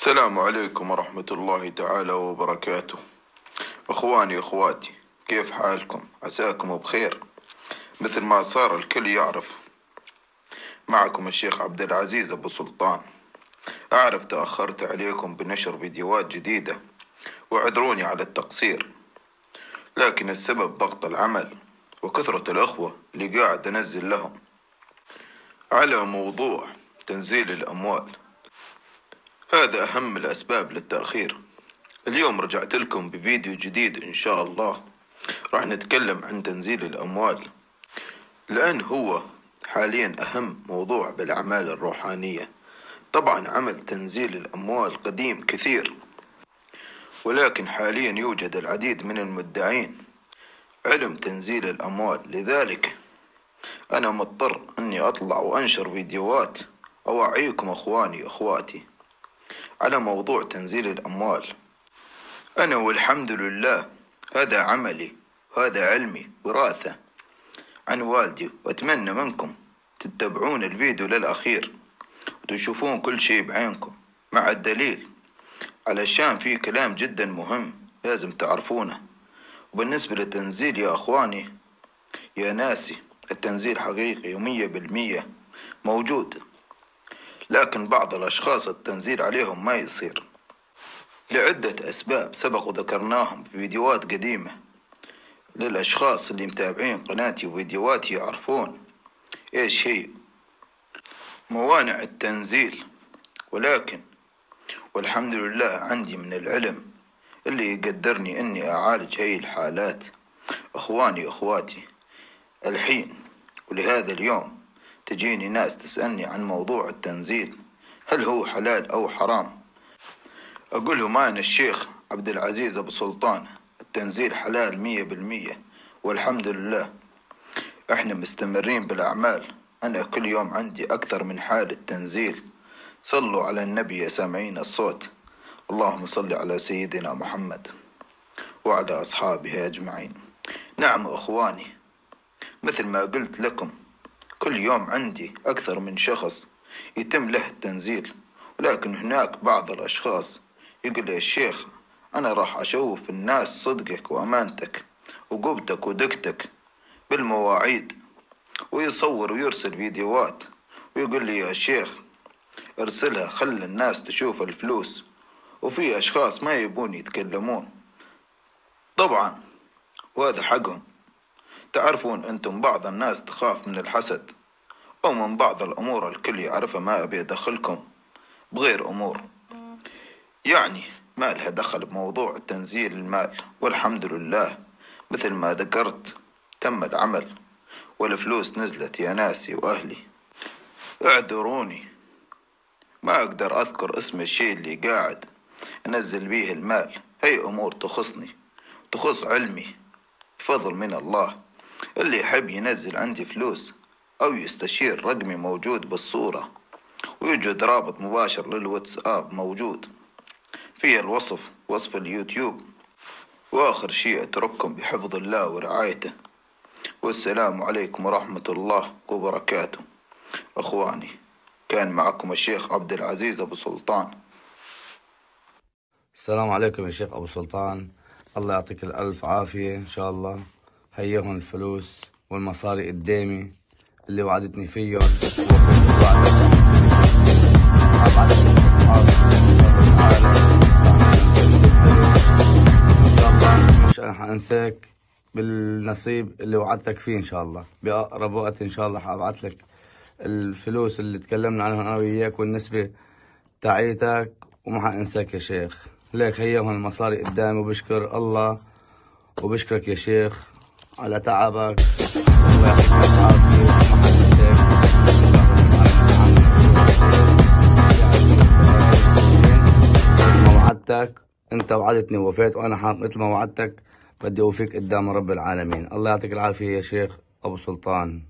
السلام عليكم ورحمة الله تعالى وبركاته. أخواني أخواتي، كيف حالكم؟ عساكم بخير. مثل ما صار الكل يعرف، معكم الشيخ عبد العزيز أبو سلطان. أعرف تأخرت عليكم بنشر فيديوهات جديدة، واعذروني على التقصير، لكن السبب ضغط العمل وكثرة الأخوة اللي قاعد أنزل لهم على موضوع تنزيل الأموال. هذا أهم الأسباب للتأخير. اليوم رجعت لكم بفيديو جديد إن شاء الله، راح نتكلم عن تنزيل الأموال، لأن هو حاليا أهم موضوع بالأعمال الروحانية. طبعا عمل تنزيل الأموال قديم كثير، ولكن حاليا يوجد العديد من المدعين علم تنزيل الأموال، لذلك أنا مضطر أني أطلع وأنشر فيديوهات أوعيكم أخواني أخواتي على موضوع تنزيل الأموال. أنا والحمد لله هذا عملي، هذا علمي، وراثة عن والدي، وأتمنى منكم تتبعون الفيديو للأخير وتشوفون كل شيء بعينكم مع الدليل، علشان في كلام جدا مهم لازم تعرفونه. وبالنسبة للتنزيل يا أخواني يا ناسي، التنزيل حقيقي 100% موجود، لكن بعض الأشخاص التنزيل عليهم ما يصير لعدة أسباب سبق وذكرناهم في فيديوهات قديمة. للأشخاص اللي متابعين قناتي وفيديوهاتي يعرفون إيش هي موانع التنزيل، ولكن والحمد لله عندي من العلم اللي يقدرني إني أعالج هاي الحالات. أخواني أخواتي، الحين ولهذا اليوم تجيني ناس تسألني عن موضوع التنزيل، هل هو حلال أو حرام؟ أقولهم أنا الشيخ عبد العزيز أبو سلطان، التنزيل حلال 100%، والحمد لله إحنا مستمرين بالأعمال. أنا كل يوم عندي أكثر من حالة تنزيل. صلوا على النبي يا سامعين الصوت، اللهم صل على سيدنا محمد وعلى أصحابه أجمعين. نعم أخواني، مثل ما قلت لكم كل يوم عندي أكثر من شخص يتم له التنزيل، ولكن هناك بعض الأشخاص يقول لي الشيخ أنا راح أشوف الناس صدقك وأمانتك وقبتك ودقتك بالمواعيد، ويصور ويرسل فيديوهات ويقول لي يا شيخ ارسلها خلي الناس تشوف الفلوس. وفي أشخاص ما يبون يتكلمون طبعا، وهذا حقهم. تعرفون أنتم بعض الناس تخاف من الحسد أو من بعض الأمور الكل يعرفها، ما أبي أدخلكم بغير أمور يعني ما لها دخل بموضوع تنزيل المال. والحمد لله مثل ما ذكرت تم العمل والفلوس نزلت يا ناسي وأهلي. اعذروني ما أقدر أذكر اسم الشيء اللي قاعد أنزل بيه المال، هي أمور تخصني تخص علمي بفضل من الله. اللي يحب ينزل عندي فلوس أو يستشير رقمي موجود بالصورة، ويوجد رابط مباشر للواتساب موجود في الوصف، وصف اليوتيوب. وآخر شيء أترككم بحفظ الله ورعايته، والسلام عليكم ورحمة الله وبركاته. أخواني، كان معكم الشيخ عبد العزيز أبو سلطان. السلام عليكم يا شيخ أبو سلطان، الله يعطيك الألف عافية إن شاء الله. هيهن الفلوس والمصاري قدامي اللي وعدتني فيهم، مش راح أنساك بالنصيب اللي وعدتك فيه إن شاء الله. بأقرب وقت إن شاء الله حابعت لك الفلوس اللي تكلمنا عنها أنا وياك والنسبة تاعيتك، وما حأنساك يا شيخ. ليك هيهم المصاري قدامي، وبشكر الله وبشكرك يا شيخ على تعبك. الله يعطيك الف عافية وما حننساك. مثل ما وعدتك انت وعدتني ووفيت، وانا مثل ما وعدتك بدي اوفيك قدام رب العالمين. الله يعطيك العافية يا شيخ ابو سلطان.